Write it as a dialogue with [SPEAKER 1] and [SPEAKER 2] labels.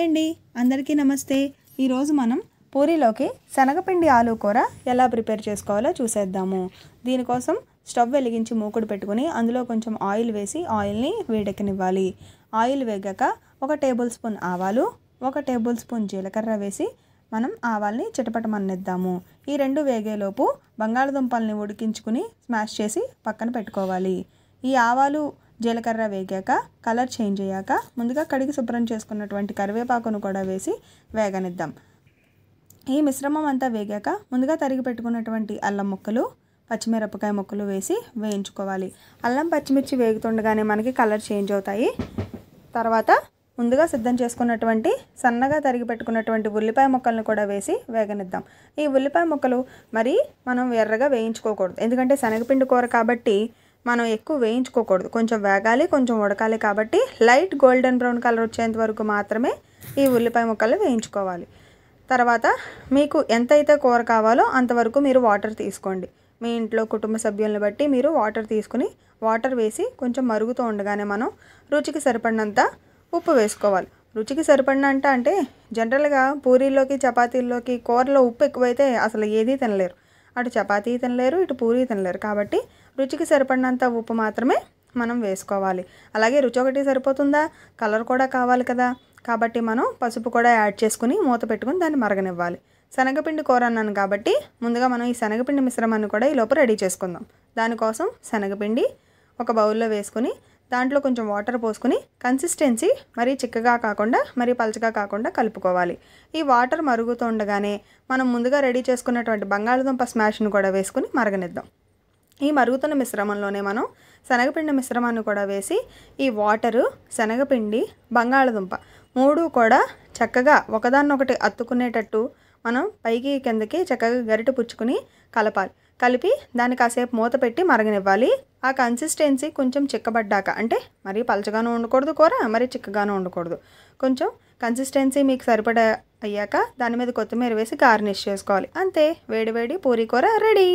[SPEAKER 1] Hi అండి, అందరికీ నమస్తే. ఈరోజు మనం పూరీలోకి శనగపిండి ఆలు కూర ఎలా ప్రిపేర్ చేసుకోవాలో చూసేద్దాము. దీనికోసం స్టవ్ వెలిగించి మూకుడు పెట్టుకుని అందులో కొంచెం ఆయిల్ వేసి ఆయిల్ని వేడెక్కనివ్వాలి. ఆయిల్ వేగాక 1 టేబుల్ స్పూన్ ఆవాలు, 1 టేబుల్ స్పూన్ జీలకర్ర వేసి మనం ఆవాల్ని చిటపటమన్నిద్దాము. ఈ రెండు వేగేలోపు బంగాళదుంపల్ని ఉడికించుకుని స్మాష్ చేసి పక్కన పెట్టుకోవాలి. ఈ ఆవాలు జీలకర్ర వేగాక కలర్ చేంజ్ అయ్యాక ముందుగా కడిగి శుభ్రం చేసుకున్నటువంటి కరివేపాకును కూడా వేసి వేగనిద్దాం. ఈ మిశ్రమం అంతా వేగాక ముందుగా తరిగి పెట్టుకున్నటువంటి అల్లం ముక్కలు, పచ్చిమిరపకాయ ముక్కలు వేసి వేయించుకోవాలి. అల్లం పచ్చిమిర్చి వేగుతుండగానే మనకి కలర్ చేంజ్ అవుతాయి. తర్వాత ముందుగా సిద్ధం చేసుకున్నటువంటి సన్నగా తరిగి పెట్టుకున్నటువంటి ఉల్లిపాయ ముక్కలను కూడా వేసి వేగనిద్దాం. ఈ ఉల్లిపాయ ముక్కలు మరి మనం ఎర్రగా వేయించుకోకూడదు, ఎందుకంటే శనగపిండి కూర కాబట్టి మనం ఎక్కువ వేయించుకోకూడదు. కొంచెం వేగాలి, కొంచెం ఉడకాలి కాబట్టి లైట్ గోల్డెన్ బ్రౌన్ కలర్ వచ్చేంత వరకు మాత్రమే ఈ ఉల్లిపాయ ముక్కలు వేయించుకోవాలి. తర్వాత మీకు ఎంతైతే కూర కావాలో అంతవరకు మీరు వాటర్ తీసుకోండి. మీ ఇంట్లో కుటుంబ సభ్యులను బట్టి మీరు వాటర్ తీసుకుని వాటర్ వేసి కొంచెం మరుగుతూ ఉండగానే మనం రుచికి సరిపడినంత ఉప్పు వేసుకోవాలి. రుచికి సరిపడినంత అంటే జనరల్గా పూరీలోకి చపాతీల్లోకి కూరలో ఉప్పు ఎక్కువైతే అసలు ఏదీ తినలేరు. అటు చపాతీ తినలేరు, ఇటు పూరీ తినలేరు. కాబట్టి రుచికి సరిపడినంత ఉప్పు మాత్రమే మనం వేసుకోవాలి. అలాగే రుచి ఒకటి సరిపోతుందా, కలర్ కూడా కావాలి కదా, కాబట్టి మనం పసుపు కూడా యాడ్ చేసుకుని మూత పెట్టుకుని దాన్ని మరగనివ్వాలి. శనగపిండి కూర అన్నాను కాబట్టి ముందుగా మనం ఈ శనగపిండి మిశ్రమాన్ని కూడా ఈ లోపు రెడీ చేసుకుందాం. దానికోసం శనగపిండి ఒక బౌల్లో వేసుకుని దాంట్లో కొంచెం వాటర్ పోసుకుని కన్సిస్టెన్సీ మరీ చిక్కగా కాకుండా మరీ పలచగా కాకుండా కలుపుకోవాలి. ఈ వాటర్ మరుగుతూ ఉండగానే మనం ముందుగా రెడీ చేసుకున్నటువంటి బంగాళదుంప స్మాష్ను కూడా వేసుకుని మరగనిద్దాం. ఈ మరుగుతున్న మిశ్రమంలోనే మనం శనగపిండి మిశ్రమాన్ని కూడా వేసి ఈ వాటరు, శనగపిండి, బంగాళదుంప 3 కూడా చక్కగా ఒకదాన్నొకటి అత్తుకునేటట్టు మనం పైకి కిందకి చక్కగా గరిటె పుచ్చుకుని కలపాలి. కలిపి దాన్ని కాసేపు మూత పెట్టి మరగనివ్వాలి. ఆ కన్సిస్టెన్సీ కొంచెం చిక్కబడ్డాక, అంటే మరీ పలచగాను ఉండకూడదు కూర, మరీ చిక్కగాను ఉండకూడదు. కొంచెం కన్సిస్టెన్సీ మీకు సరిపడా అయ్యాక దాని మీద కొత్తిమీర వేసి గార్నిష్ చేసుకోవాలి. అంతే, వేడి వేడి పూరీ కూర రెడీ.